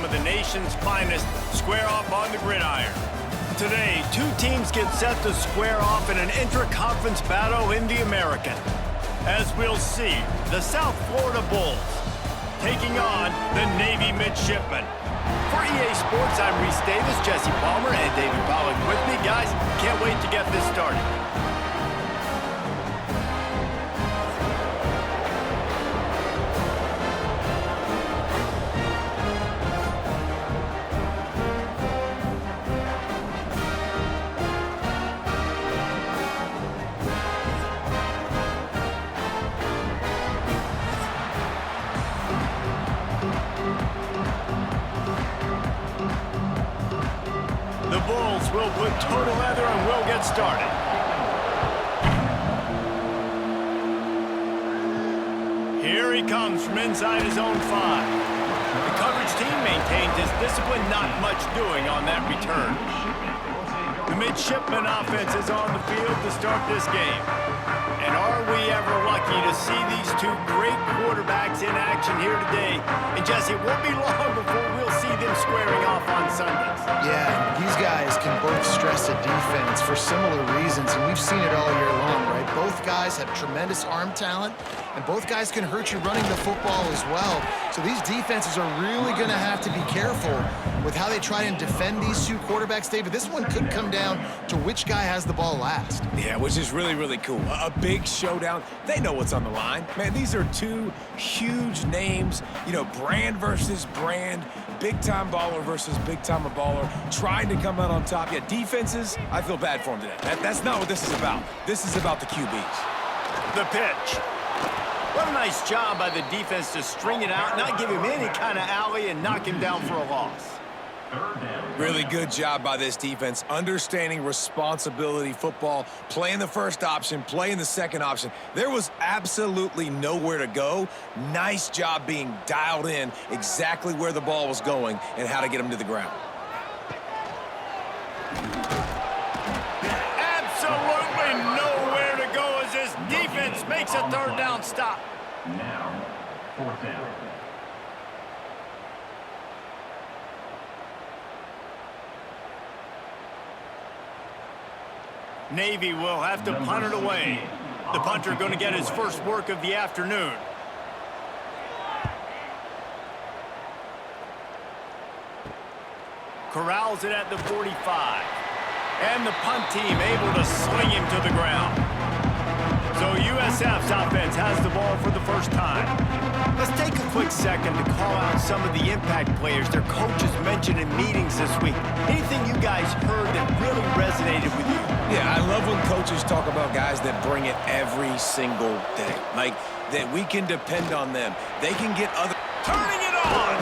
of the nation's finest square off on the gridiron. Today, two teams get set to square off in an intra-conference battle in the American. As we'll see, the South Florida Bulls taking on the Navy Midshipmen. For EA Sports, I'm Reese Davis, Jesse Palmer, and David Pollock with me. Guys, can't wait to get this started. The Bulls will put total leather and we'll get started. Here he comes from inside his own 5. The coverage team maintains his discipline, not much doing on that return. The midshipman offense is on the field to start this game. And are we ever lucky to see these two great quarterbacks in action here today? And Jesse, it won't be long before we'll see them squaring off on Sundays. Yeah, these guys can both stress a defense for similar reasons, and we've seen it all year long, right? Both guys have tremendous arm talent, and both guys can hurt you running the football as well. So these defenses are really going to have to be careful with how they try and defend these two quarterbacks. David, this one could come down to which guy has the ball last. Yeah, which is really, really cool. A big showdown. They know what's on the line. Man, these are two huge names, you know, brand versus brand, big-time baller versus big-timer baller, trying to come out on top. Yeah, defenses, I feel bad for them today. That's not what this is about. This is about the QBs. The pitch. What a nice job by the defense to string it out, not give him any kind of alley, and knock him down for a loss. Really good job by this defense, understanding responsibility football, playing the first option, playing the second option. There was absolutely nowhere to go. Nice job being dialed in exactly where the ball was going and how to get him to the ground. Absolutely nowhere to go as this defense makes a third down stop. Now, fourth down. Navy will have to punt it away. The punter going to get his first work of the afternoon. Corrals it at the 45. And the punt team able to sling him to the ground. So USF's offense has the ball for the first time. Let's take a quick second to call out some of the impact players their coaches mentioned in meetings this week. Anything you guys heard that really resonated with you? Yeah, I love when coaches talk about guys that bring it every single day. Like, that we can depend on them. They can get other... Turning it on!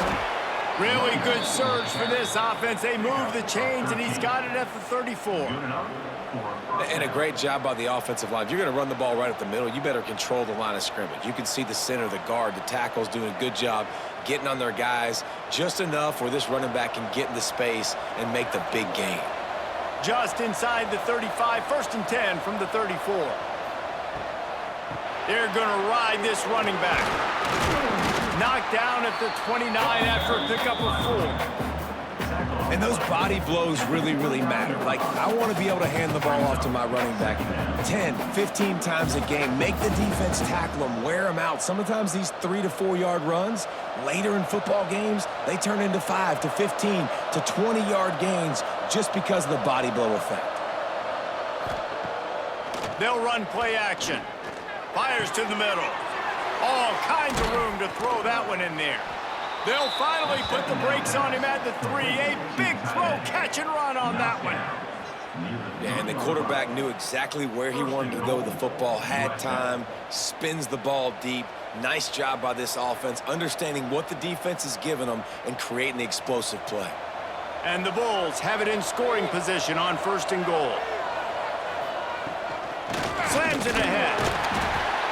Really good surge for this offense. They move the chains, and he's got it at the 34. And a great job by the offensive line. If you're going to run the ball right at the middle, you better control the line of scrimmage. You can see the center, the guard, the tackles doing a good job getting on their guys just enough where this running back can get into space and make the big gain. Just inside the 35, 1st and 10 from the 34. They're going to ride this running back. Knocked down at the 29 after a pickup of 4. And those body blows really, really matter. Like, I want to be able to hand the ball off to my running back 10, 15 times a game. Make the defense tackle them, wear them out. Sometimes these 3 to 4 yard runs, later in football games, they turn into 5 to 15 to 20 yard gains just because of the body blow effect. They'll run play action. Fires to the middle. All kinds of room to throw that one in there. They'll finally put the brakes on him at the 3. A big throw, catch and run on that one. Yeah, and the quarterback knew exactly where he wanted to go with the football, had time, spins the ball deep. Nice job by this offense, understanding what the defense is giving them and creating the explosive play. And the Bulls have it in scoring position on 1st and goal. Slams it ahead.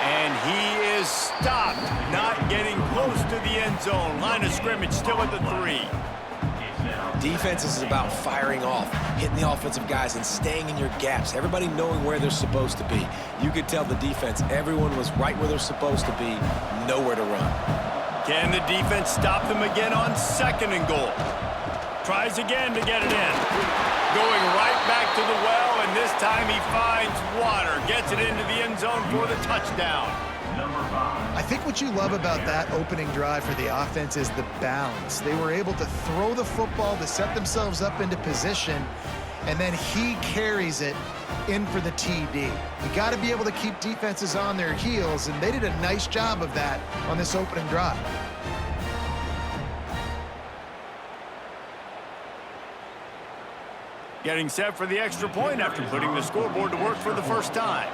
And he is stopped, not getting close to the end zone. Line of scrimmage still at the 3. Defense is about firing off, hitting the offensive guys and staying in your gaps. Everybody knowing where they're supposed to be. You could tell the defense, everyone was right where they're supposed to be, nowhere to run. Can the defense stop them again on 2nd and goal? Tries again to get it in. Going right back to the well, and this time he finds water. Gets it into the end zone for the touchdown. I think what you love about that opening drive for the offense is the balance. They were able to throw the football to set themselves up into position, and then he carries it in for the TD. You got to be able to keep defenses on their heels, and they did a nice job of that on this opening drive. Getting set for the extra point after putting the scoreboard to work for the first time.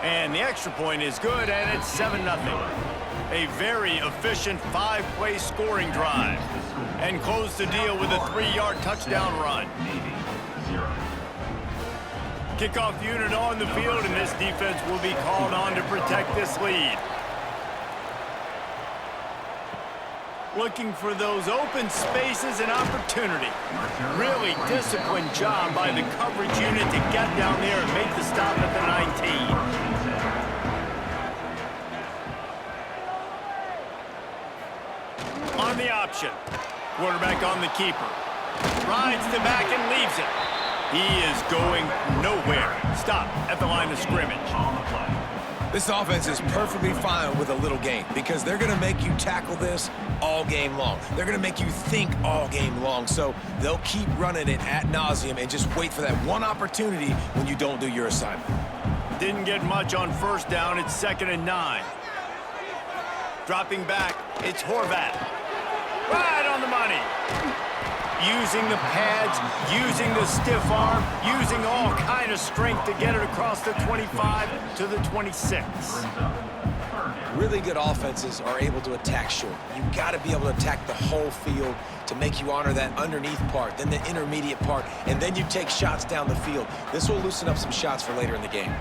And the extra point is good, and it's 7-0. A very efficient 5-play scoring drive. And close the deal with a 3-yard touchdown run. Kickoff unit on the field, and this defense will be called on to protect this lead. Looking for those open spaces and opportunity. Really disciplined job by the coverage unit to get down there and make the stop at the 19. On the option. Quarterback on the keeper. Rides the back and leaves it. He is going nowhere. Stop at the line of scrimmage. This offense is perfectly fine with a little game because they're going to make you tackle this all game long. They're going to make you think all game long. So they'll keep running it ad nauseum and just wait for that one opportunity when you don't do your assignment. Didn't get much on 1st down. It's 2nd and 9. Dropping back, it's Horvat. Right on the money. Using the pads, using the stiff arm, using all kind of strength to get it across the 25 to the 26. Really good offenses are able to attack short. You got to be able to attack the whole field to make you honor that underneath part, then the intermediate part, and then you take shots down the field. This will loosen up some shots for later in the game.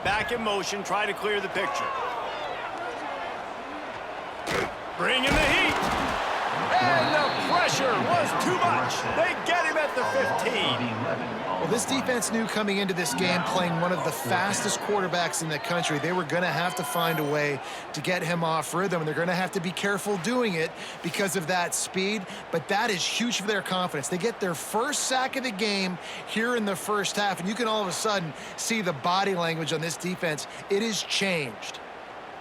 Back in motion, try to clear the picture. Bring in the heat. And the pressure was too much. They get him at the 15. Well, this defense knew coming into this game, playing one of the fastest quarterbacks in the country, they were going to have to find a way to get him off rhythm, and they're going to have to be careful doing it because of that speed, but that is huge for their confidence. They get their first sack of the game here in the first half, and you can all of a sudden see the body language on this defense. It has changed.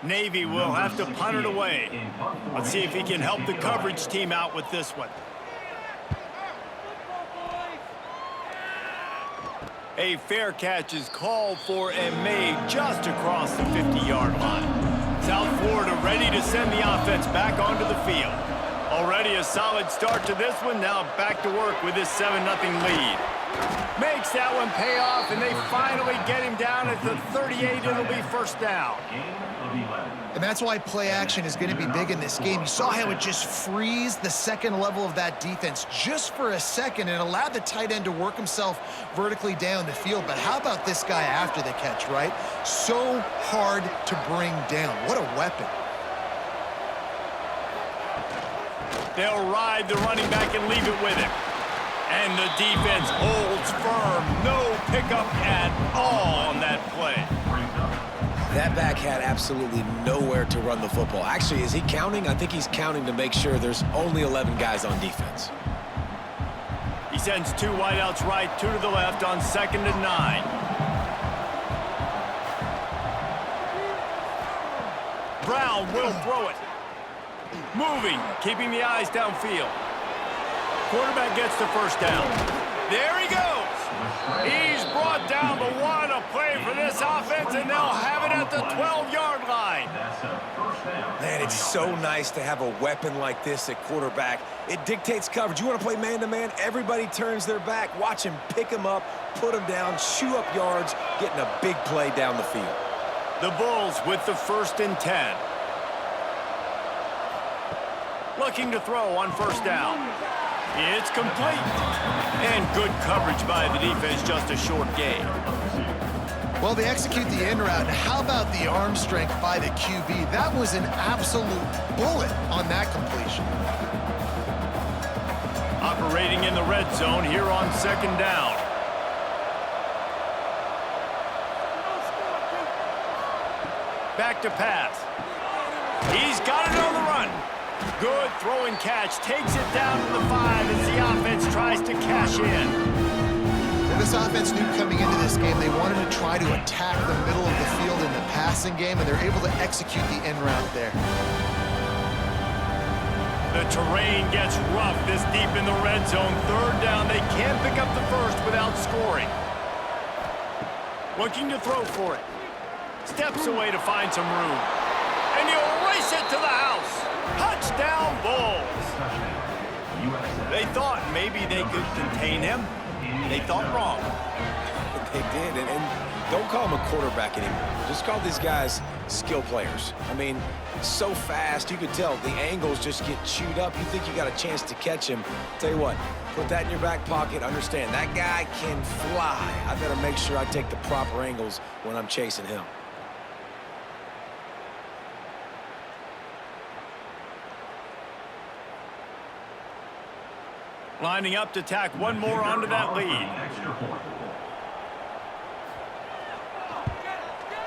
Navy will have to punt it away. Let's see if he can help the coverage team out with this one. A fair catch is called for and made just across the 50-yard line. South Florida ready to send the offense back onto the field. Already a solid start to this one. Now back to work with this 7-0 lead. Makes that one pay off, and they finally get him down at the 38. It'll be 1st down. And that's why play action is going to be big in this game. You saw how it just frees the second level of that defense just for a second. It allowed the tight end to work himself vertically down the field. But how about this guy after the catch, right? So hard to bring down. What a weapon. They'll ride the running back and leave it with him. And the defense holds firm. No pickup at all on that play. That back had absolutely nowhere to run the football. Actually, is he counting? I think he's counting to make sure there's only 11 guys on defense. He sends 2 wideouts right, 2 to the left on 2nd and 9. Brown will throw it. Moving, keeping the eyes downfield. Quarterback gets the 1st down. There he goes. He's brought down, but what a play for this offense, and they'll have it at the 12-yard line. Man, it's so nice to have a weapon like this at quarterback. It dictates coverage. You want to play man-to-man? Everybody turns their back. Watch him pick him up, put him down, chew up yards, getting a big play down the field. The Bulls with the 1st and 10. Looking to throw on 1st down. It's complete. And good coverage by the defense, just a short gain. Well, they execute the in route. How about the arm strength by the QB? That was an absolute bullet on that completion. Operating in the red zone here on 2nd down. Back to pass. He's got it on the run. Good throw and catch. Takes it down to the 5 as the offense tries to cash in. Well, this offense knew coming into this game they wanted to try to attack the middle of the field in the passing game, and they're able to execute the end route there. The terrain gets rough this deep in the red zone. Third down, they can't pick up the first without scoring. Looking to throw for it. Steps away to find some room. And he'll race it to the house. Touchdown, Bulls. They thought maybe they could contain him. They thought wrong. They did, and don't call him a quarterback anymore. Just call these guys skill players. I mean, so fast, you could tell the angles just get chewed up. You think you got a chance to catch him. Tell you what, put that in your back pocket. Understand, that guy can fly. I better make sure I take the proper angles when I'm chasing him. Lining up to tack one more onto that lead.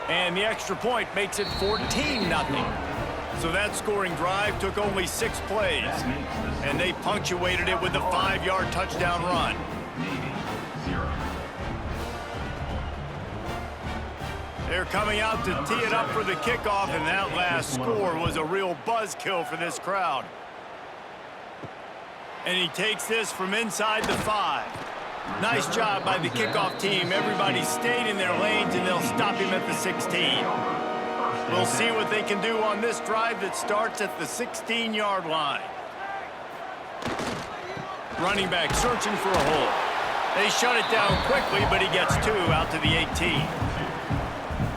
And the extra point makes it 14-0. So that scoring drive took only 6 plays. And they punctuated it with a 5-yard touchdown run. They're coming out to tee it up for the kickoff, and that last score was a real buzzkill for this crowd. And he takes this from inside the 5. Nice job by the kickoff team. Everybody stayed in their lanes, and they'll stop him at the 16. We'll see what they can do on this drive that starts at the 16-yard line. Running back searching for a hole. They shut it down quickly, but he gets 2 out to the 18.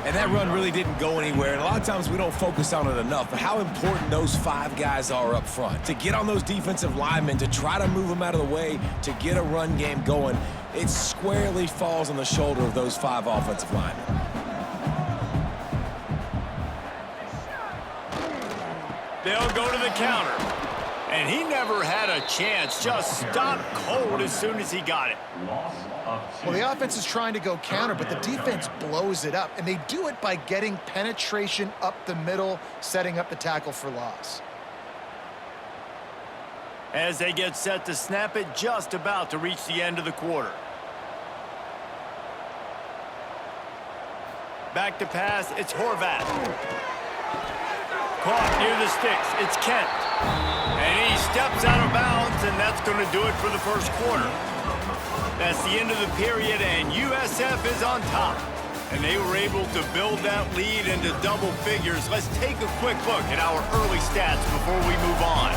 And that run really didn't go anywhere. And a lot of times we don't focus on it enough, but how important those 5 guys are up front. To get on those defensive linemen, to try to move them out of the way, to get a run game going, it squarely falls on the shoulder of those 5 offensive linemen. They'll go to the counter. And he never had a chance. Just stopped cold as soon as he got it. Well, the offense is trying to go counter, but the defense blows it up, and they do it by getting penetration up the middle, setting up the tackle for loss. As they get set to snap it, just about to reach the end of the quarter. Back to pass, it's Horvath. Caught near the sticks, it's Kent. And he steps out of bounds, and that's going to do it for the first quarter. That's the end of the period, and USF is on top. And they were able to build that lead into double figures. Let's take a quick look at our early stats before we move on.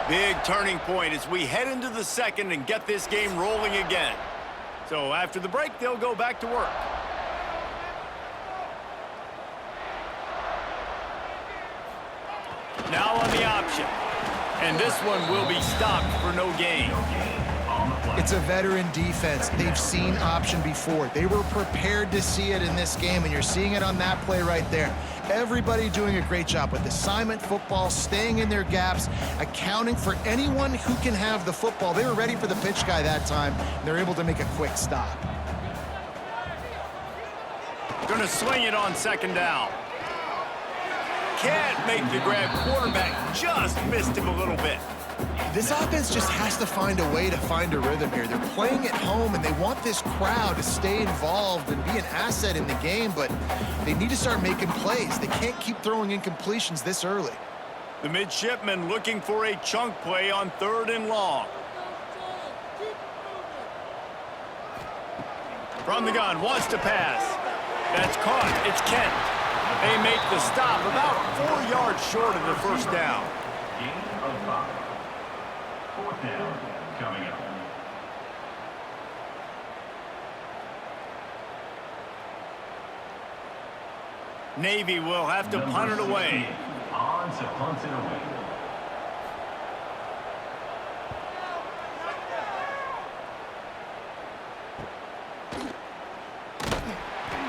Big turning point as we head into the second and get this game rolling again. So after the break, they'll go back to work. Now on the option. And this one will be stopped for no gain. It's a veteran defense. They've seen option before. They were prepared to see it in this game, and you're seeing it on that play right there. Everybody doing a great job with assignment football, staying in their gaps, accounting for anyone who can have the football. They were ready for the pitch guy that time, and they're able to make a quick stop. Going to swing it on second down. Can't make the grab. Quarterback just missed him a little bit. This offense just has to find a way to find a rhythm here. They're playing at home, and they want this crowd to stay involved and be an asset in the game, but they need to start making plays. They can't keep throwing incompletions this early. The midshipman looking for a chunk play on 3rd and long. From the gun, wants to pass. That's caught. It's Kent. They make the stop about 4 yards short of the first down. Gain of 5. 4th down coming up. Navy will have to punt it away. On to punt it away.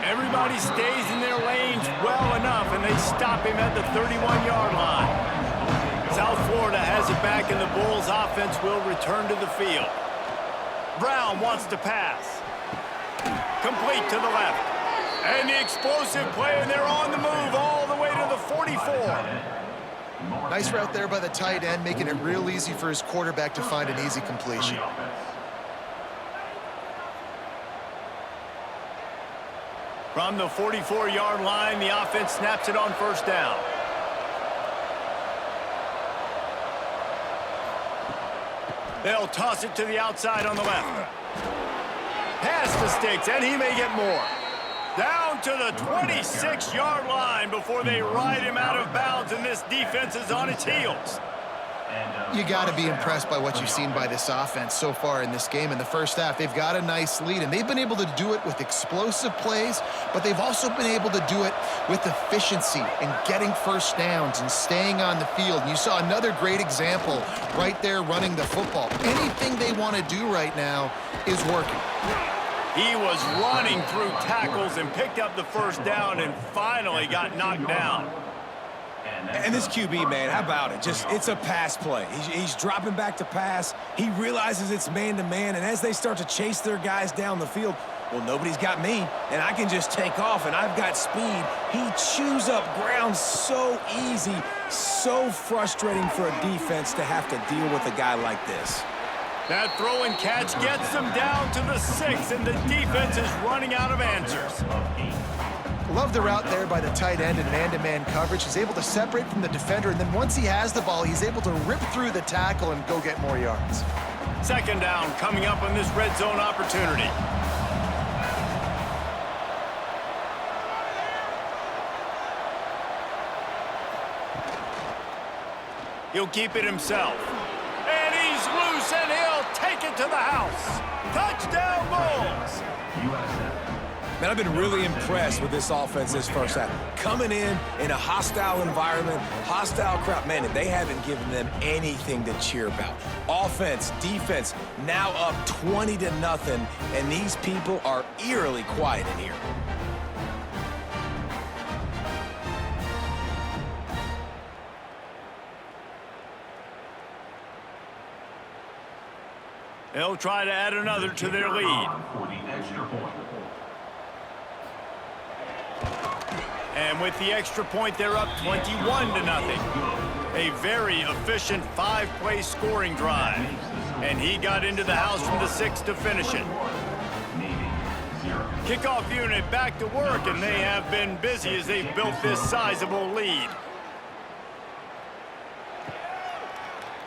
Everybody stays in their lanes well enough, and they stop him at the 31-yard line. South Florida has it back, and the Bulls offense will return to the field. Brown wants to pass. Complete to the left. And the explosive play, and they're on the move all the way to the 44. Nice route there by the tight end, making it real easy for his quarterback to find an easy completion. From the 44-yard line, the offense snaps it on first down. They'll toss it to the outside on the left. Pass the sticks, and he may get more. Down to the 26-yard line before they ride him out of bounds, and this defense is on its heels. You got to be impressed by what you've seen by this offense so far in this game. In the first half, they've got a nice lead, and they've been able to do it with explosive plays, but they've also been able to do it with efficiency and getting first downs and staying on the field. And you saw another great example right there running the football. Anything they want to do right now is working. He was running through tackles and picked up the first down and finally got knocked down. And this QB, man, how about it? It's a pass play. He's dropping back to pass. He realizes it's man-to-man, and as they start to chase their guys down the field, well, nobody's got me, and I can just take off, and I've got speed. He chews up ground so easy, so frustrating for a defense to have to deal with a guy like this. That throw and catch gets them down to the 6, and the defense is running out of answers. Love the route there by the tight end in man-to-man coverage. He's able to separate from the defender, and then once he has the ball, he's able to rip through the tackle and go get more yards. Second down coming up on this red zone opportunity. He'll keep it himself. And he's loose, and he'll take it to the house. Touchdown, Bulls! USF. Man, I've been really impressed with this offense this first half. Coming in a hostile environment, hostile crowd, man, and they haven't given them anything to cheer about. Offense, defense, now up 20-0, and these people are eerily quiet in here. They'll try to add another to their lead. For the extra point. And with the extra point, they're up 21-0. A very efficient 5-play scoring drive. And he got into the house from the 6 to finish it. Kickoff unit back to work, and they have been busy as they've built this sizable lead.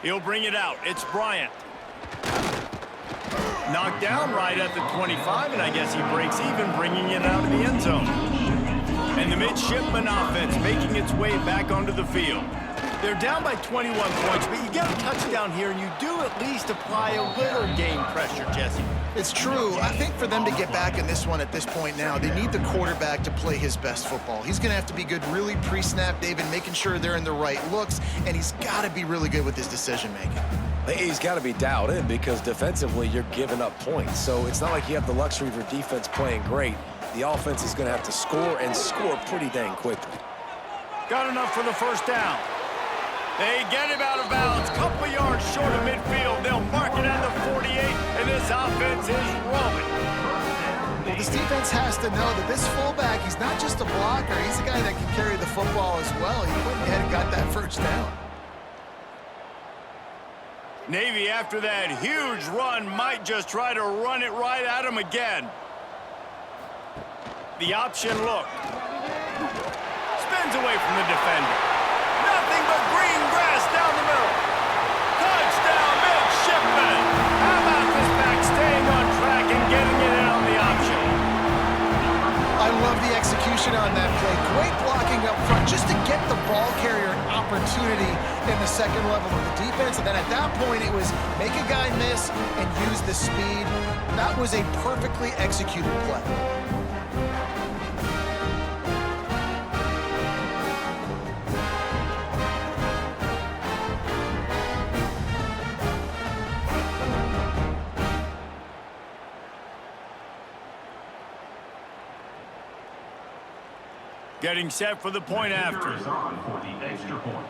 He'll bring it out. It's Bryant. Knocked down right at the 25, and I guess he breaks even, bringing it out of the end zone. And the midshipman offense making its way back onto the field. They're down by 21 points, but you get a touchdown here, and you do at least apply a little game pressure, Jesse. It's true. I think for them to get back in this one at this point now, they need the quarterback to play his best football. He's going to have to be good really pre-snap, David, making sure they're in the right looks, and he's got to be really good with his decision-making. He's got to be dialed in because defensively you're giving up points. So it's not like you have the luxury of your defense playing great. The offense is going to have to score and score pretty dang quickly. Got enough for the first down. They get him out of bounds, couple yards short of midfield. They'll mark it at the 48, and this offense is rolling. Well, this defense has to know that this fullback, he's not just a blocker. He's a guy that can carry the football as well. He went ahead and got that first down. Navy, after that huge run, might just try to run it right at him again. The option look. Spins away from the defender. Nothing but green grass down the middle. Touchdown, midshipman. How about this back staying on track and getting it in on the option? I love the execution on that play. Great blocking up front just to get the ball carrier an opportunity in the second level of the defense. And then at that point, it was make a guy miss and use the speed. That was a perfectly executed play. Getting set for the point after. Is on for the extra point.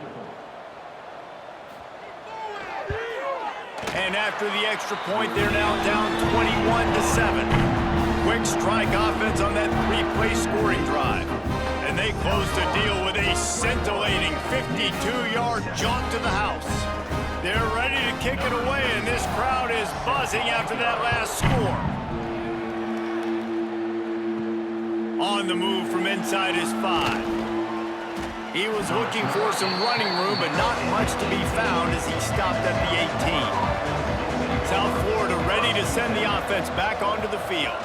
And after the extra point, they're now down 21-7. Quick strike offense on that three-play scoring drive. And they close the deal with a scintillating 52-yard jaunt to the house. They're ready to kick it away, and this crowd is buzzing after that last score. On the move from inside his 5. He was looking for some running room, but not much to be found as he stopped at the 18. South Florida ready to send the offense back onto the field.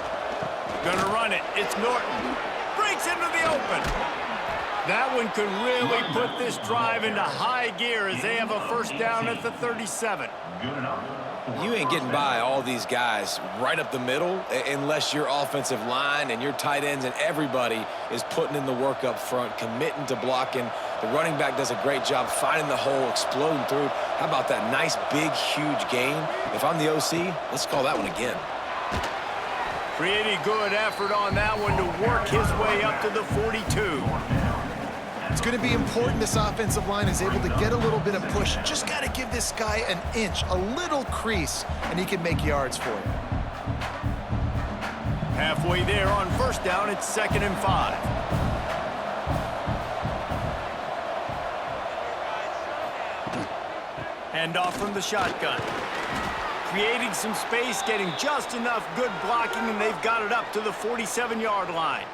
Gonna run it. It's Norton. Breaks into the open. That one could really put this drive into high gear as they have a first down at the 37. Good enough. You ain't getting by all these guys right up the middle unless your offensive line and your tight ends and everybody is putting in the work up front, committing to blocking. The running back does a great job finding the hole, exploding through. How about that nice, big, huge gain? If I'm the OC, let's call that one again. Pretty good effort on that one to work his way up to the 42. It's going to be important this offensive line is able to get a little bit of push. Just got to give this guy an inch, a little crease, and he can make yards for you. Halfway there on first down, it's 2nd and 5. Handoff from the shotgun. Creating some space, getting just enough good blocking, and they've got it up to the 47-yard line.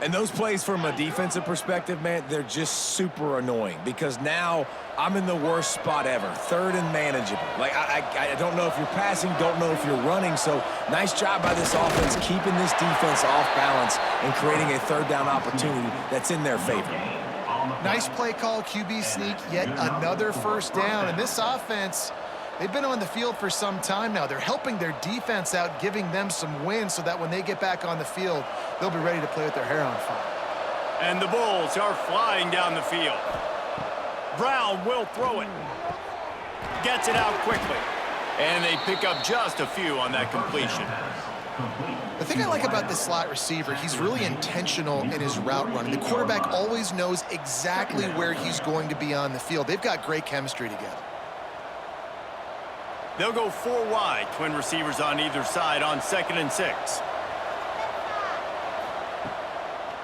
And those plays from a defensive perspective, man, they're just super annoying because now I'm in the worst spot ever, 3rd and manageable. Like, I don't know if you're passing, don't know if you're running, so nice job by this offense keeping this defense off balance and creating a 3rd down opportunity that's in their favor. Nice play call, QB sneak, yet another first down. And this offense, they've been on the field for some time now. They're helping their defense out, giving them some wins so that when they get back on the field, they'll be ready to play with their hair on fire. And the Bulls are flying down the field. Brown will throw it. Gets it out quickly. And they pick up just a few on that completion. The thing I like about this slot receiver, he's really intentional in his route running. The quarterback always knows exactly where he's going to be on the field. They've got great chemistry together. They'll go 4 wide, twin receivers on either side on 2nd and 6.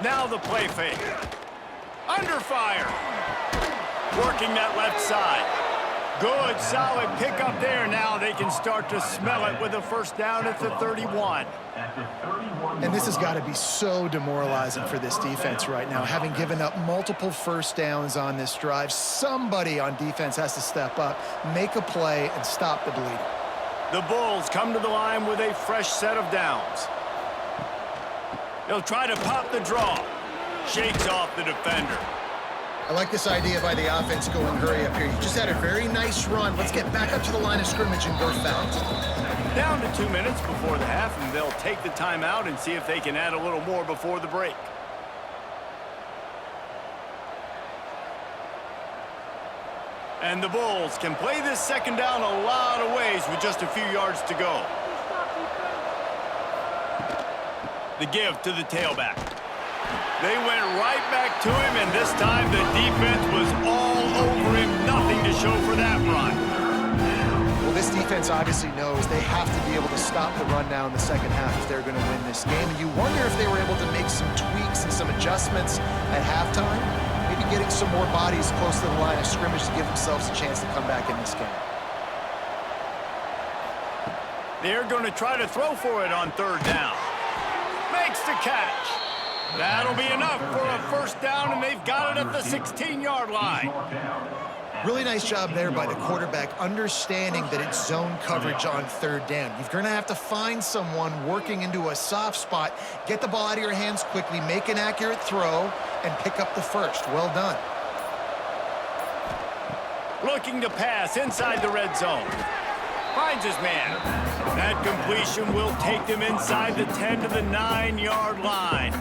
Now the play fake. Under fire. Working that left side. Good, solid pickup there. Now they can start to smell it with a first down at the 31. And this has got to be so demoralizing for this defense right now. Having given up multiple first downs on this drive, somebody on defense has to step up, make a play, and stop the bleeding. The Bulls come to the line with a fresh set of downs. They'll try to pop the draw. Shakes off the defender. I like this idea by the offense going hurry up here. You just had a very nice run. Let's get back up to the line of scrimmage and go fast. Down to 2 minutes before the half, and they'll take the timeout and see if they can add a little more before the break. And the Bulls can play this second down a lot of ways with just a few yards to go. The give to the tailback. They went right back to him, and this time the defense was all over him. Nothing to show for that run. Well, this defense obviously knows they have to be able to stop the run now in the second half if they're going to win this game. And you wonder if they were able to make some tweaks and some adjustments at halftime, maybe getting some more bodies close to the line of scrimmage to give themselves a chance to come back in this game. They're going to try to throw for it on 3rd down. Makes the catch. That'll be enough for a first down, and they've got it at the 16-yard line. Really nice job there by the quarterback, understanding that it's zone coverage on 3rd down. You're going to have to find someone working into a soft spot, get the ball out of your hands quickly, make an accurate throw, and pick up the first. Well done. Looking to pass inside the red zone. Finds his man. That completion will take them inside the 10 to the 9-yard line.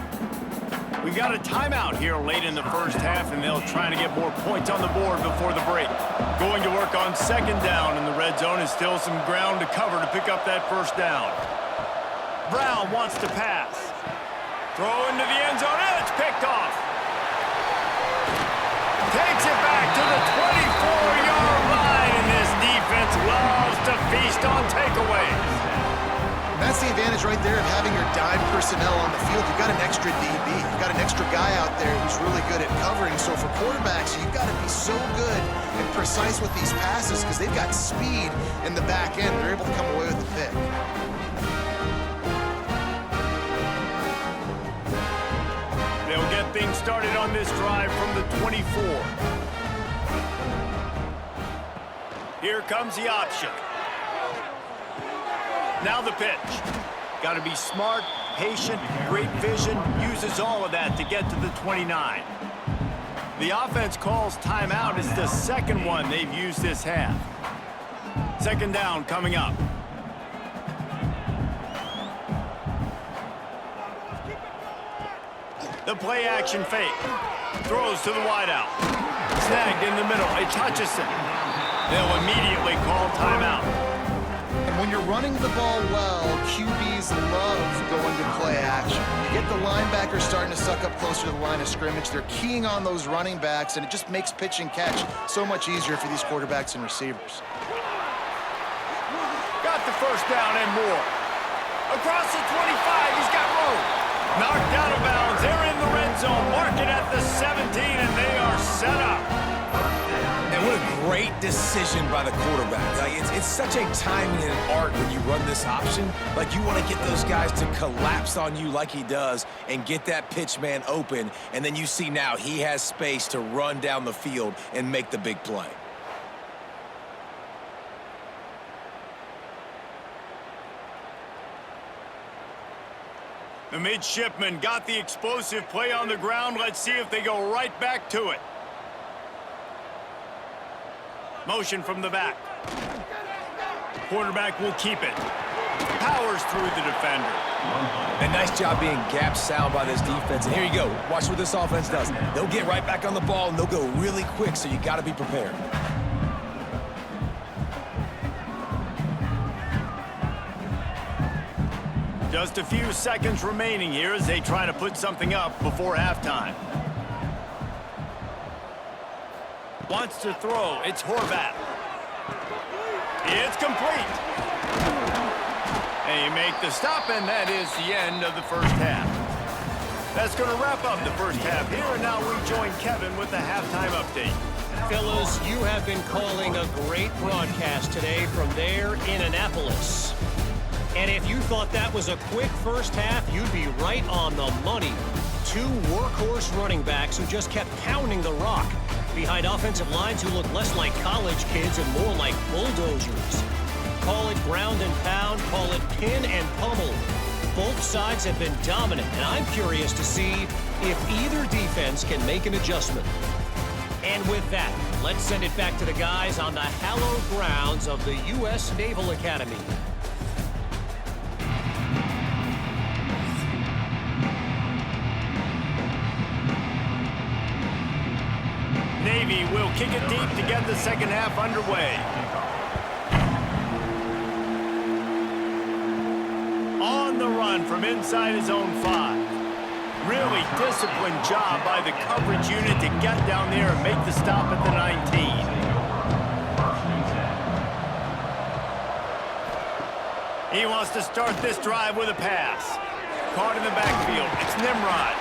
We've got a timeout here late in the first half, and they'll try to get more points on the board before the break. Going to work on 2nd down, and the red zone is still some ground to cover to pick up that first down. Brown wants to pass. Throw into the end zone, and it's picked off. Takes it back to the 24-yard line, and this defense loves focused on takeaways. And that's the advantage right there of having your dime personnel on the field. You've got an extra DB. You've got an extra guy out there who's really good at covering. So for quarterbacks, you've got to be so good and precise with these passes because they've got speed in the back end. They're able to come away with the pick. They'll get things started on this drive from the 24. Here comes the option. Now the pitch. Got to be smart, patient, great vision, uses all of that to get to the 29. The offense calls timeout. It's the second one they've used this half. Second down coming up. The play action fake. Throws to the wideout. Snagged in the middle. It's Hutchinson. They'll immediately call timeout. And when you're running the ball well, QBs love going to play action. You get the linebackers starting to suck up closer to the line of scrimmage. They're keying on those running backs, and it just makes pitch and catch so much easier for these quarterbacks and receivers. Got the first down and more. Across the 25, he's got room. Knocked out of bounds. They're in the red zone. Mark it at the 17, and they are set up. And what a great decision by the quarterback. Like, it's such a timing and art when you run this option. Like, you want to get those guys to collapse on you like he does and get that pitch man open. And then you see now he has space to run down the field and make the big play. The midshipmen got the explosive play on the ground. Let's see if they go right back to it. Motion from the back. Quarterback will keep it. Powers through the defender. A nice job being gap sound by this defense. And here you go. Watch what this offense does. They'll get right back on the ball, and they'll go really quick, so you got to be prepared. Just a few seconds remaining here as they try to put something up before halftime. Wants to throw. It's Horvat. It's complete. And you make the stop, and that is the end of the first half. That's going to wrap up the first half here, and now we join Kevin with the halftime update. Fellas, you have been calling a great broadcast today from there in Annapolis. And if you thought that was a quick first half, you'd be right on the money. Two workhorse running backs who just kept pounding the rock behind offensive lines who look less like college kids and more like bulldozers. Call it ground and pound, call it pin and pummel. Both sides have been dominant, and I'm curious to see if either defense can make an adjustment. And with that, let's send it back to the guys on the hallowed grounds of the U.S. Naval Academy. Navy will kick it deep to get the second half underway. On the run from inside his own 5. Really disciplined job by the coverage unit to get down there and make the stop at the 19. He wants to start this drive with a pass. Caught in the backfield. It's Nimrod.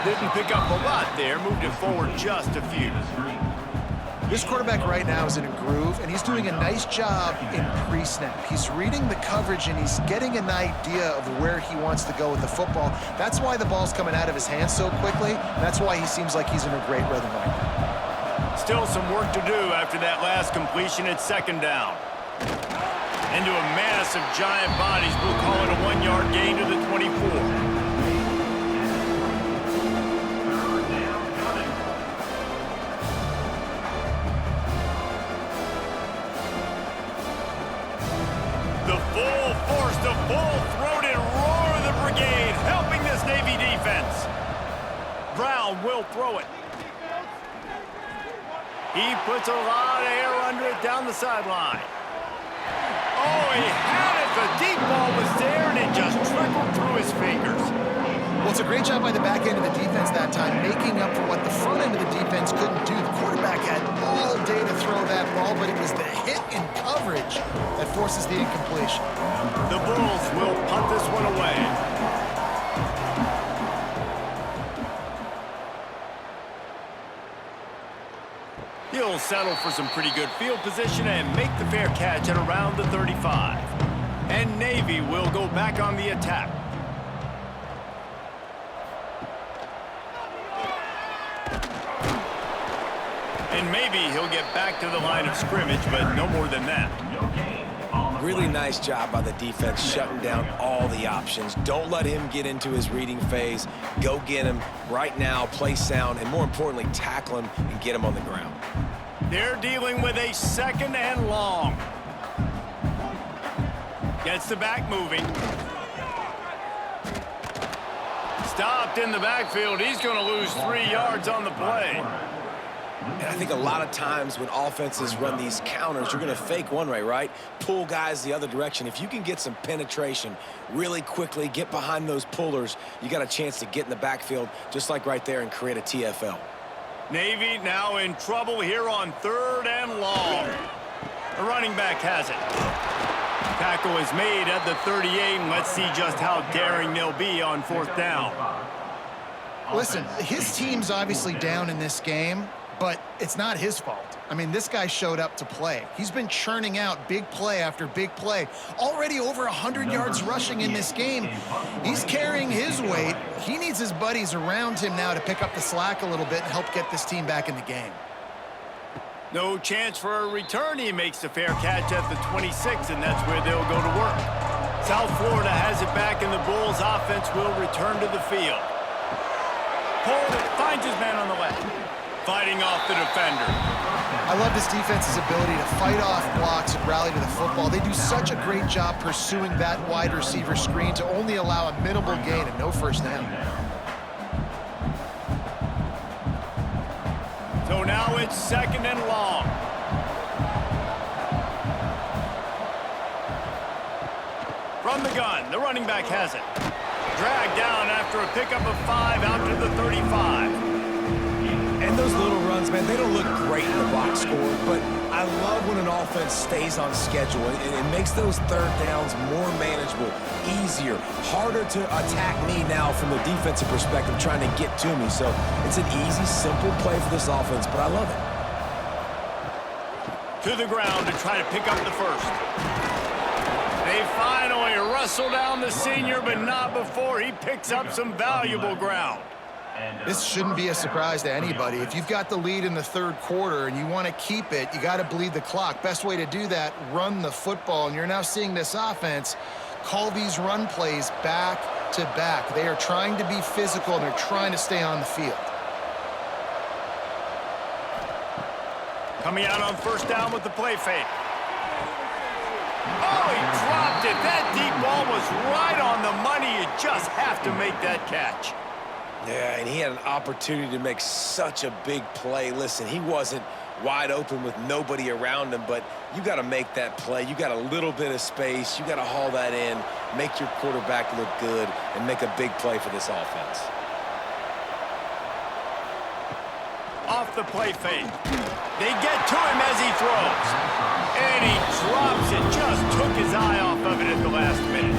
Didn't pick up a lot there. Moved it forward just a few. This quarterback right now is in a groove, and he's doing a nice job in pre-snap. He's reading the coverage, and he's getting an idea of where he wants to go with the football. That's why the ball's coming out of his hands so quickly. That's why he seems like he's in a great rhythm right now. Still some work to do after that last completion at second down. Into a mass of giant bodies. We'll call it a 1-yard gain to the 24. The full-throated roar of the brigade helping this Navy defense. Brown will throw it. He puts a lot of air under it down the sideline. Oh, he had it. The deep ball was there, and it just trickled through his fingers. Well, it's a great job by the back end of the defense that time, making up for what the front end of the defense couldn't do. The quarterback had all day to throw that ball, but it was the hit and coverage coverage that forces the incompletion. The Bulls will punt this one away. He'll settle for some pretty good field position and make the fair catch at around the 35. And Navy will go back on the attack. And maybe he'll get back to the line of scrimmage, but no more than that. Really nice job by the defense shutting down all the options. Don't let him get into his reading phase. Go get him right now, play sound, and more importantly, tackle him and get him on the ground. They're dealing with a 2nd and long. Gets the back moving. Stopped in the backfield. He's going to lose 3 yards on the play. And I think a lot of times when offenses run these counters, you're going to fake one way, right? Pull guys the other direction. If you can get some penetration really quickly, get behind those pullers, you got a chance to get in the backfield just like right there and create a TFL. Navy now in trouble here on 3rd and long. The running back has it. Tackle is made at the 38, and let's see just how daring they'll be on 4th down. Listen, his team's obviously down in this game, but it's not his fault. I mean, this guy showed up to play. He's been churning out big play after big play. Already over 100 yards rushing in this game. He's carrying his weight. He needs his buddies around him now to pick up the slack a little bit and help get this team back in the game. No chance for a return. He makes the fair catch at the 26, and that's where they'll go to work. South Florida has it back, and the Bulls offense will return to the field. Hold it, finds his man on the left. Fighting off the defender. I love this defense's ability to fight off blocks and rally to the football. They do such a great job pursuing that wide receiver screen to only allow a minimal gain and no 1st down. So now it's 2nd and long. From the gun, the running back has it. Dragged down after a pickup of 5 out to the 35. And those little runs, man, they don't look great in the box score, but I love when an offense stays on schedule. It makes those 3rd downs more manageable, easier, harder to attack me now from the defensive perspective trying to get to me. So it's an easy, simple play for this offense, but I love it. To the ground to try to pick up the 1st. They finally wrestle down the senior, but not before he picks up some valuable ground. This shouldn't be a surprise to anybody. If you've got the lead in the 3rd quarter and you want to keep it, you got to bleed the clock. Best way to do that, run the football. And you're now seeing this offense call these run plays back to back. They are trying to be physical, and they're trying to stay on the field. Coming out on 1st down with the play fake. Oh, he dropped it. That deep ball was right on the money. You just have to make that catch. Yeah, and he had an opportunity to make such a big play. Listen, he wasn't wide open with nobody around him, but you got to make that play. You got a little bit of space. You got to haul that in, make your quarterback look good, and make a big play for this offense. Off the play fake. They get to him as he throws. And he drops it. Just took his eye off of it at the last minute.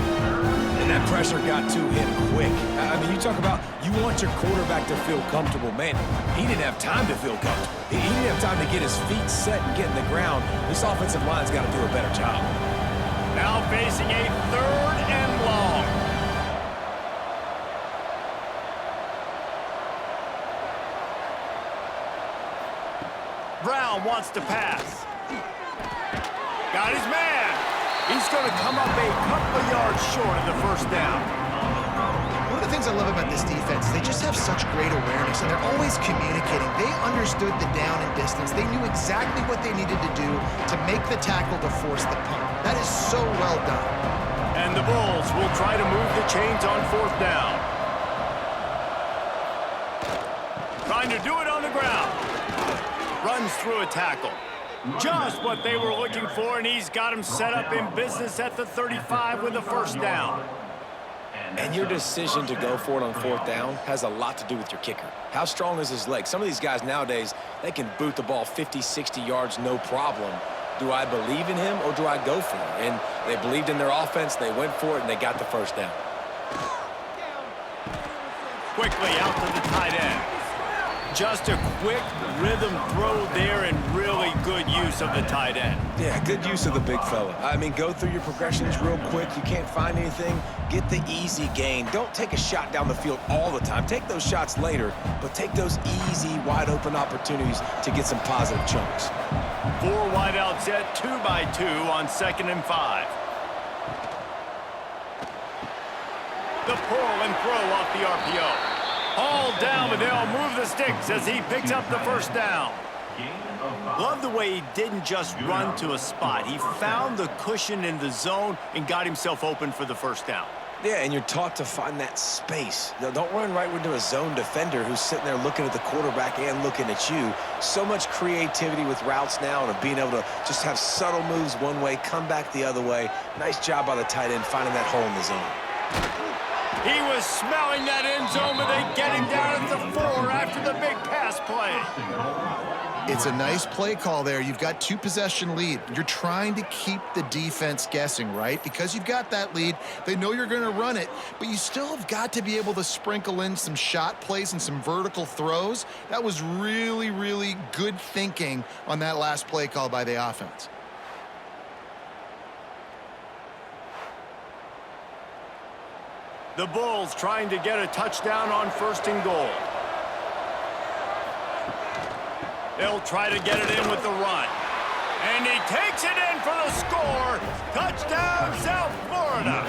And that pressure got to him quick. I mean, you talk about you want your quarterback to feel comfortable. Man, he didn't have time to feel comfortable. He didn't have time to get his feet set and get in the ground. This offensive line's got to do a better job. Now facing a 3rd and long. Brown wants to pass. Got his man. He's going to come up a couple of yards short of the 1st down. One of the things I love about this defense is they just have such great awareness, and they're always communicating. They understood the down and distance. They knew exactly what they needed to do to make the tackle to force the punt. That is so well done. And the Bulls will try to move the chains on 4th down. Trying to do it on the ground. Runs through a tackle. Just what they were looking for, and he's got him set up in business at the 35 with a 1st down. And your decision to go for it on 4th down has a lot to do with your kicker. How strong is his leg? Some of these guys nowadays, they can boot the ball 50, 60 yards, no problem. Do I believe in him or do I go for it? And they believed in their offense, they went for it, and they got the first down. Quickly out to the tight end. Just a quick rhythm throw there and really good use of the tight end. Yeah, good use of the big fella. I mean, go through your progressions real quick. You can't find anything, get the easy gain. Don't take a shot down the field all the time. Take those shots later, but take those easy, wide-open opportunities to get some positive chunks. 4 wide out set, 2 by 2 on 2nd and 5. The pull and throw off the RPO. Hauled down, but they'll move the sticks as he picks up the first down. Love the way he didn't just run to a spot. He found the cushion in the zone and got himself open for the first down. Yeah, and you're taught to find that space. Now, don't run right into a zone defender who's sitting there looking at the quarterback and looking at you. So much creativity with routes now and of being able to just have subtle moves one way, come back the other way. Nice job by the tight end finding that hole in the zone. He was smelling that end zone, but they get him down at the 4 after the big pass play. It's a nice play call there. You've got 2-possession lead. You're trying to keep the defense guessing, right? Because you've got that lead. They know you're going to run it, but you still have got to be able to sprinkle in some shot plays and some vertical throws. That was really, really good thinking on that last play call by the offense. The Bulls trying to get a touchdown on 1st and goal. They'll try to get it in with the run. And he takes it in for the score. Touchdown, South Florida.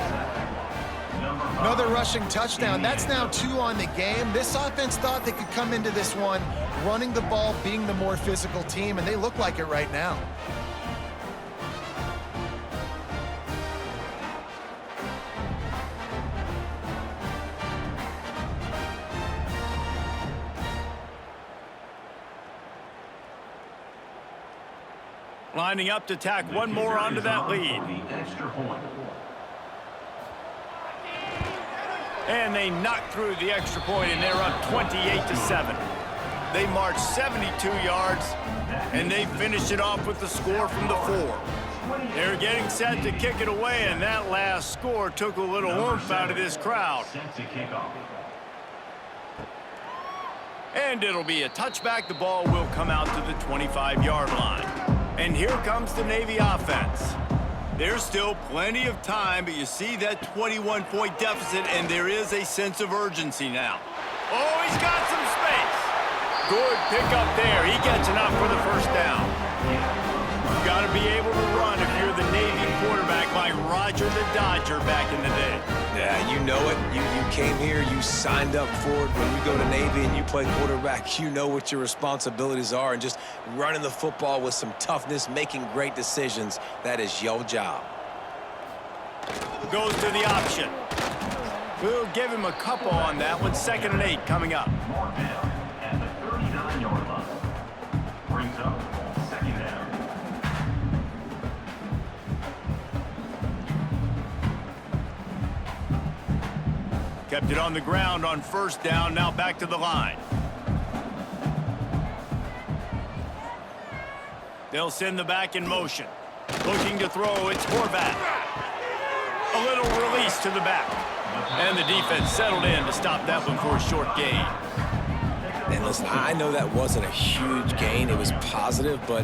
Another rushing touchdown. That's now 2 on the game. This offense thought they could come into this one running the ball, being the more physical team, and they look like it right now. Lining up to tack one more onto that lead. And they knock through the extra point, and they're up 28-7. They march 72 yards, and they finish it off with the score from the 4. They're getting set to kick it away, and that last score took a little oomph out of this crowd. And it'll be a touchback. The ball will come out to the 25-yard line. And here comes the Navy offense. There's still plenty of time, but you see that 21-point deficit, and there is a sense of urgency now. Oh, he's got some space. Good pickup there. He gets enough for the first down. You've got to be able to run if you're the Navy quarterback like Roger the Dodger back in the day. Yeah, you know it. You came here, you signed up for it. When you go to Navy and you play quarterback, you know what your responsibilities are, and just running the football with some toughness, making great decisions, that is your job. Goes to the option. We'll give him a couple on that one. 2nd and 8 coming up. At the 39-yard line. Brings up 2nd down. Kept it on the ground on 1st down, now back to the line. They'll send the back in motion. Looking to throw, it's Horvath. A little release to the back. And the defense settled in to stop that one for a short gain. And listen, I know that wasn't a huge gain. It was positive, but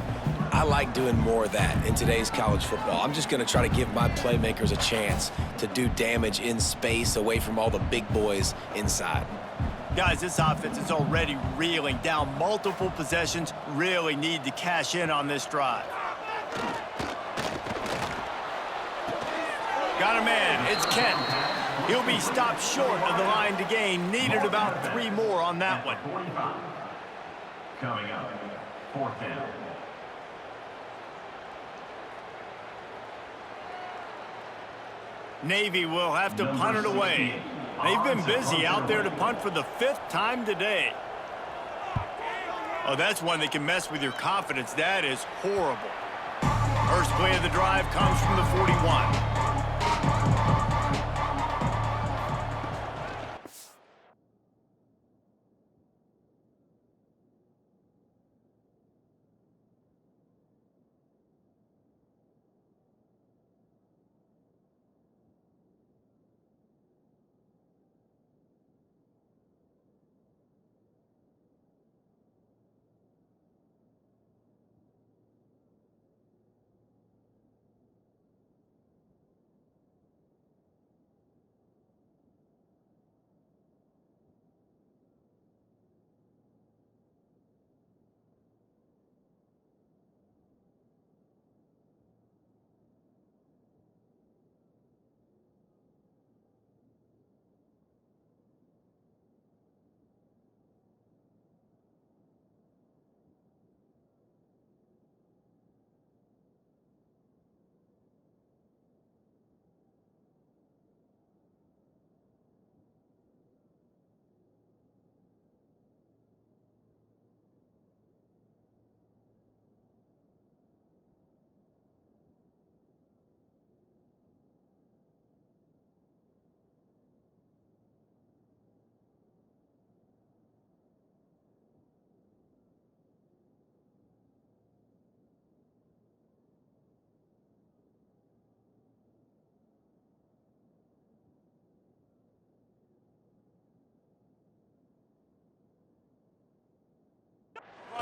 I like doing more of that in today's college football. I'm just going to try to give my playmakers a chance to do damage in space away from all the big boys inside. Guys, this offense is already reeling down multiple possessions. Really need to cash in on this drive. Got a man. It's Kent. He'll be stopped short of the line to gain. Needed about 3 more on that one. 45. Coming up, 4th down. Navy will have to punt it away. They've been busy out there to punt for the 5th time today. Oh, that's one that can mess with your confidence. That is horrible. First play of the drive comes from the 41.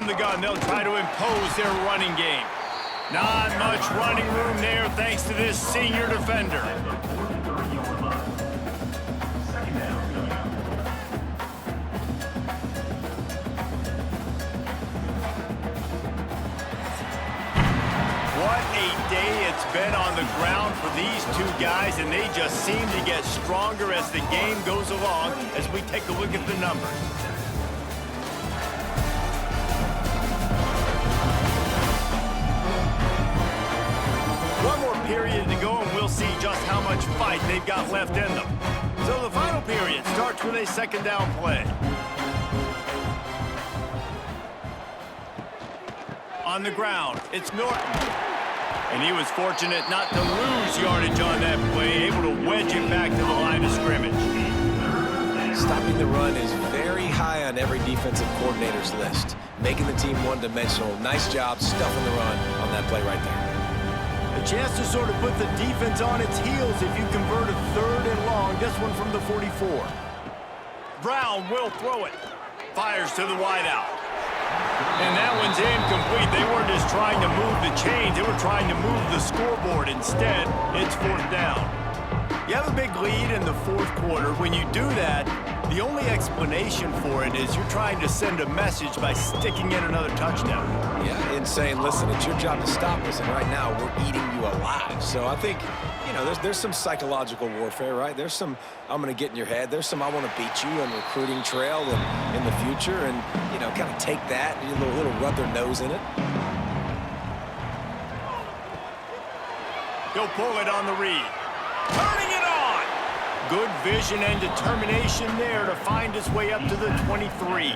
From the gun, they'll try to impose their running game. Not much running room there thanks to this senior defender. Second down coming up. What a day it's been on the ground for these two guys, and they just seem to get stronger as the game goes along as we take a look at the numbers. One more period to go, and we'll see just how much fight they've got left in them. So the final period starts with a second down play. On the ground, it's Norton. And he was fortunate not to lose yardage on that play, able to wedge it back to the line of scrimmage. Stopping the run is very high on every defensive coordinator's list. Making the team one-dimensional. Nice job stuffing the run on that play right there. A chance to sort of put the defense on its heels if you convert a third and long. This one from the 44. Brown will throw it. Fires to the wideout. And that one's incomplete. They weren't just trying to move the chains. They were trying to move the scoreboard. Instead, it's fourth down. You have a big lead in the fourth quarter. When you do that, the only explanation for it is you're trying to send a message by sticking in another touchdown. Yeah, and saying, listen, it's your job to stop us, and right now we're eating you alive. So I think, you know, there's some psychological warfare, right? There's some, I'm going to get in your head. There's some, I want to beat you on the recruiting trail and in the future, and, you know, kind of take that and a little rub their nose in it. He'll pull it on the read. Turning it on! Good vision and determination there to find his way up to the 23.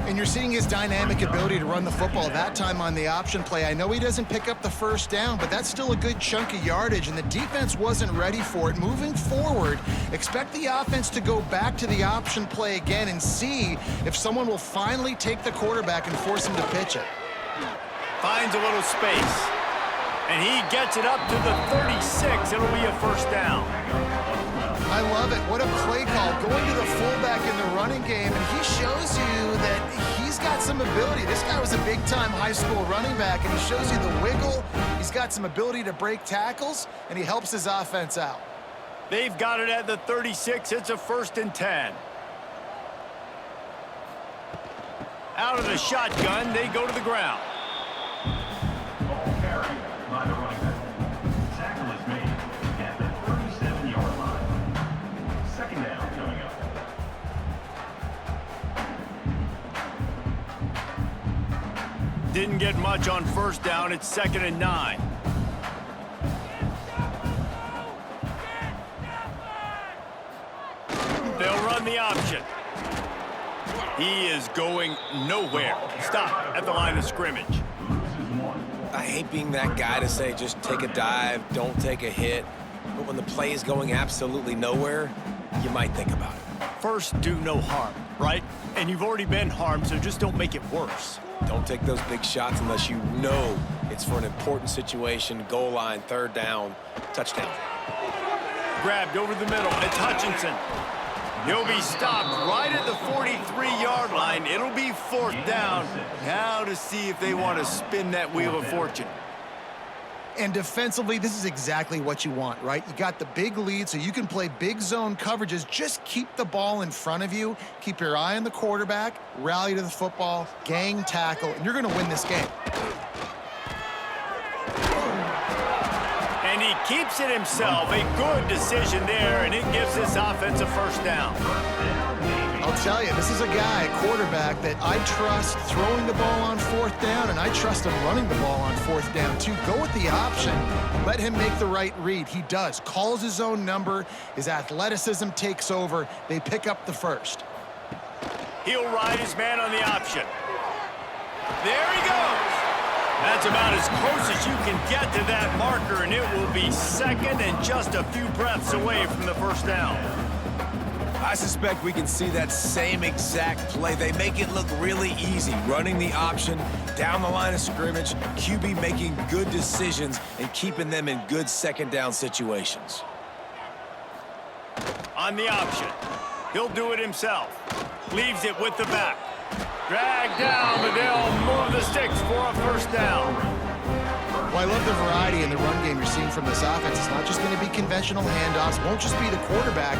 And you're seeing his dynamic ability to run the football, that time on the option play. I know he doesn't pick up the first down, but that's still a good chunk of yardage, and the defense wasn't ready for it. Moving forward, expect the offense to go back to the option play again and see if someone will finally take the quarterback and force him to pitch it. Finds a little space. And he gets it up to the 36. It'll be a first down. I love it. What a play call. Going to the fullback in the running game, and he shows you that he's got some ability. This guy was a big-time high school running back, and he shows you the wiggle. He's got some ability to break tackles, and he helps his offense out. They've got it at the 36. It's a 1st and 10. Out of the shotgun, they go to the ground. Ball carried by the running back. Tackle is made at the 37-yard line. Second down coming up. Didn't get much on first down. It's 2nd and 9. They'll run the option. He is going nowhere. Stop at the line of scrimmage. I hate being that guy to say just take a dive, don't take a hit. But when the play is going absolutely nowhere, you might think about it. First, do no harm, right? And you've already been harmed, so just don't make it worse. Don't take those big shots unless you know it's for an important situation, goal line, third down, touchdown. Grabbed over the middle. It's Hutchinson. He'll be stopped right at the 43-yard line. It'll be 4th down. Now to see if they want to spin that wheel of fortune. And defensively, this is exactly what you want, right? You got the big lead, so you can play big zone coverages. Just keep the ball in front of you. Keep your eye on the quarterback. Rally to the football. Gang tackle. And you're going to win this game. And he keeps it himself. A good decision there, and it gives this offense a 1st down. I'll tell you, this is a guy, a quarterback, that I trust throwing the ball on 4th down, and I trust him running the ball on 4th down, too. Go with the option. Let him make the right read. He does. Calls his own number. His athleticism takes over. They pick up the first. He'll ride his man on the option. There he goes. That's about as close as you can get to that marker, and it will be 2nd and just a few breaths away from the 1st down. I suspect we can see that same exact play. They make it look really easy, running the option down the line of scrimmage, QB making good decisions and keeping them in good 2nd down situations. On the option, he'll do it himself. Leaves it with the back. Dragged down, but they'll move the sticks for a first down. Well, I love the variety in the run game you're seeing from this offense. It's not just going to be conventional handoffs. It won't just be the quarterback.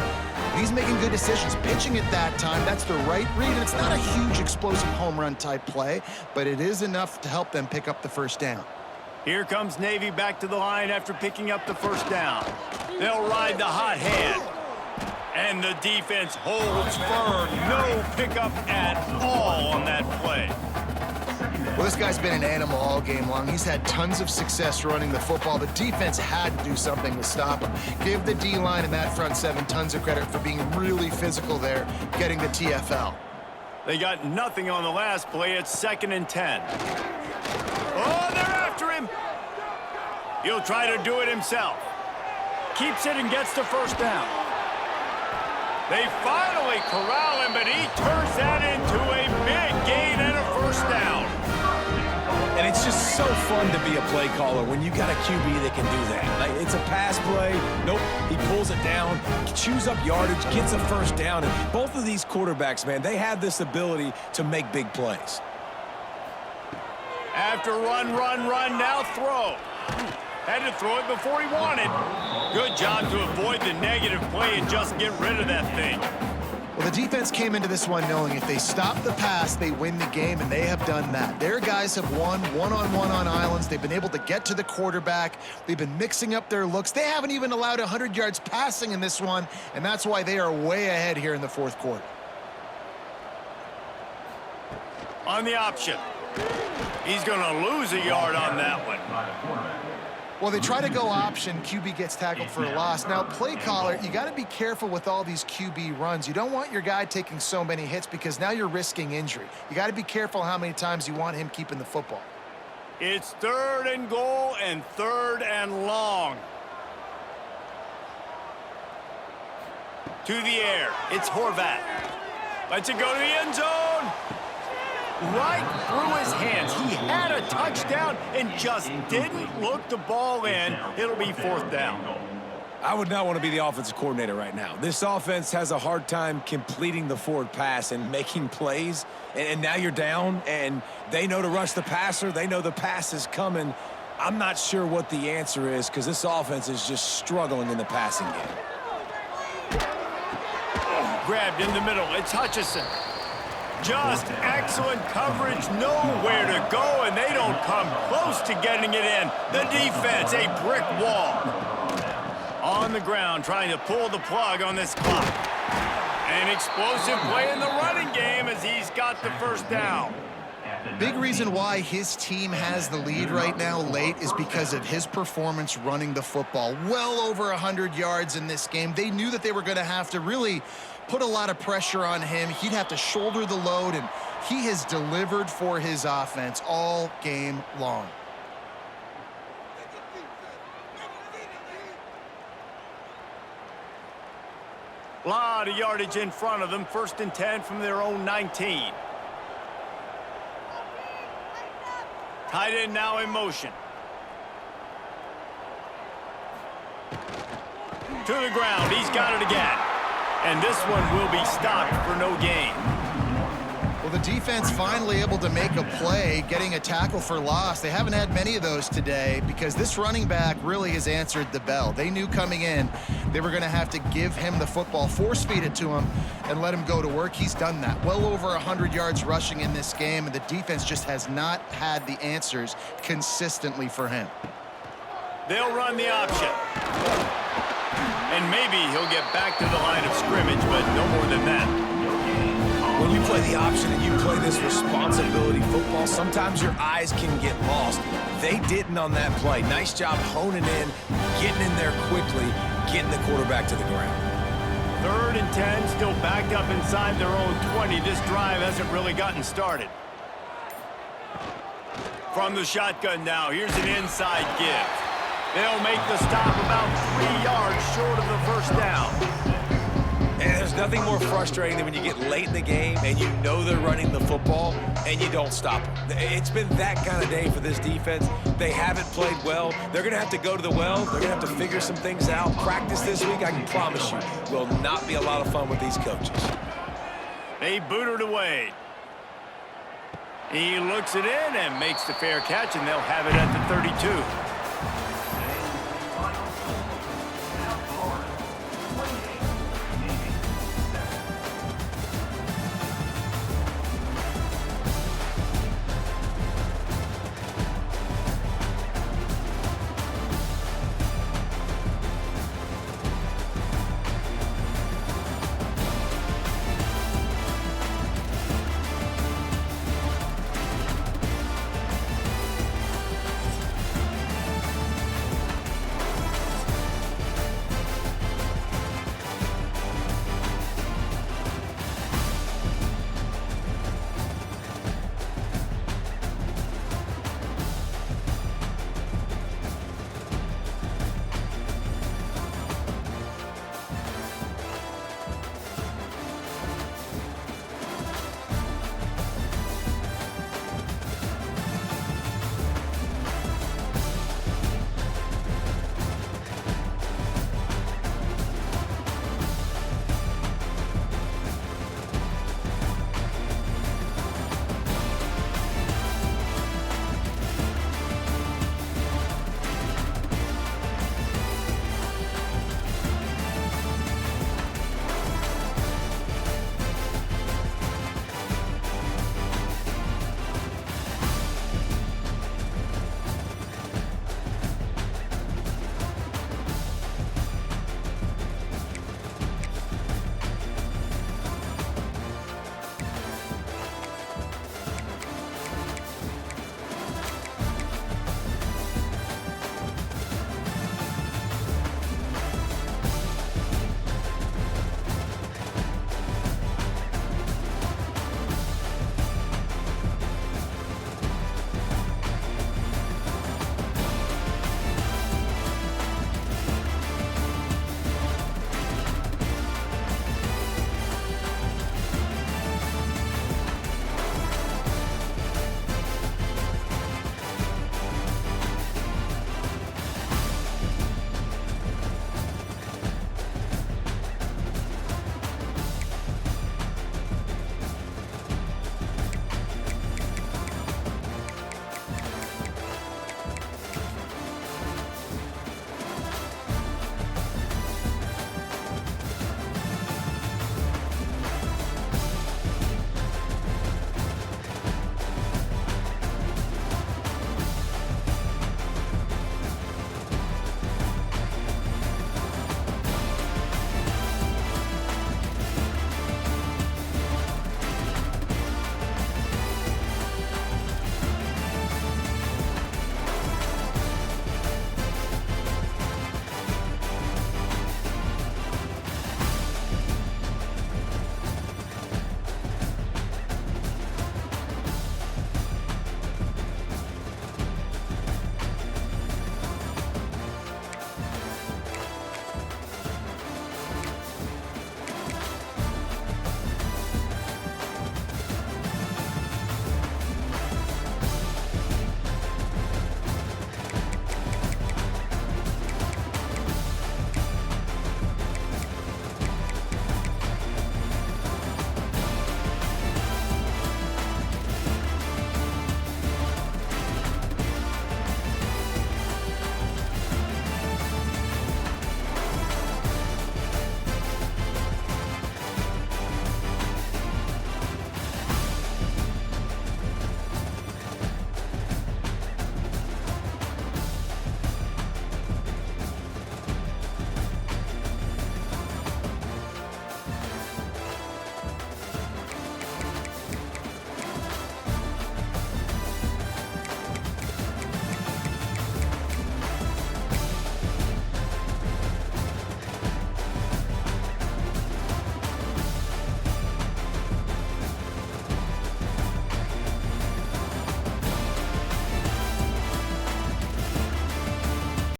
He's making good decisions. Pitching at that time, that's the right read. And it's not a huge explosive home run type play, but it is enough to help them pick up the first down. Here comes Navy back to the line after picking up the first down. They'll ride the hot hand. And the defense holds firm. No pickup at all on that play. Well, this guy's been an animal all game long. He's had tons of success running the football. The defense had to do something to stop him. Give the D-line and that front seven tons of credit for being really physical there, getting the TFL. They got nothing on the last play. It's 2nd and 10. Oh, they're after him. He'll try to do it himself. Keeps it and gets the first down. They finally corral him, but he turns that into a big gain and a first down. And it's just so fun to be a play caller when you got a QB that can do that. Like, it's a pass play. Nope, he pulls it down, chews up yardage, gets a first down. And both of these quarterbacks, man, they have this ability to make big plays. After run, now throw. Had to throw it before he wanted. Good job to avoid the negative play and just get rid of that thing. Well, the defense came into this one knowing if they stop the pass, they win the game, and they have done that. Their guys have won one-on-one on islands. They've been able to get to the quarterback. They've been mixing up their looks. They haven't even allowed 100 yards passing in this one, and that's why they are way ahead here in the fourth quarter. On the option. He's going to lose a yard on that one. Well, they try to go option. QB gets tackled for a loss. Now, play caller, you got to be careful with all these QB runs. You don't want your guy taking so many hits because now you're risking injury. You got to be careful how many times you want him keeping the football. It's 3rd and goal and 3rd and long. To the air. It's Horvat. Lets it go to the end zone. Right through his hands. He had a touchdown and just didn't look the ball in. It'll be 4th down. I would not want to be the offensive coordinator right now. This offense has a hard time completing the forward pass and making plays. And now you're down, and they know to rush the passer. They know the pass is coming. I'm not sure what the answer is because this offense is just struggling in the passing game. Grabbed in the middle. It's Hutchison. Just excellent coverage, nowhere to go, and they don't come close to getting it in. The defense, a brick wall. On the ground, trying to pull the plug on this clock. An explosive play in the running game as he's got the first down. Big reason why his team has the lead right now late is because of his performance running the football. Well over 100 yards in this game. They knew that they were going to have to really put a lot of pressure on him. He'd have to shoulder the load, and he has delivered for his offense all game long. A lot of yardage in front of them. 1st and 10 from their own 19. Tight end now in motion. To the ground. He's got it again. And this one will be stopped for no gain. Well, the defense finally able to make a play, getting a tackle for loss. They haven't had many of those today because this running back really has answered the bell. They knew coming in they were going to have to give him the football, force feed it to him, and let him go to work. He's done that. Well over 100 yards rushing in this game, and the defense just has not had the answers consistently for him. They'll run the option. And maybe he'll get back to the line of scrimmage, but no more than that. When you play the option and you play this responsibility football, sometimes your eyes can get lost. They didn't on that play. Nice job honing in, getting in there quickly, getting the quarterback to the ground. 3rd and 10, still backed up inside their own 20. This drive hasn't really gotten started. From the shotgun now, here's an inside give. They'll make the stop about 3 yards short of the first down. And there's nothing more frustrating than when you get late in the game and you know they're running the football and you don't stop them. It's been that kind of day for this defense. They haven't played well. They're going to have to go to the well. They're going to have to figure some things out. Practice this week, I can promise you, will not be a lot of fun with these coaches. They boot it away. He looks it in and makes the fair catch, and they'll have it at the 32.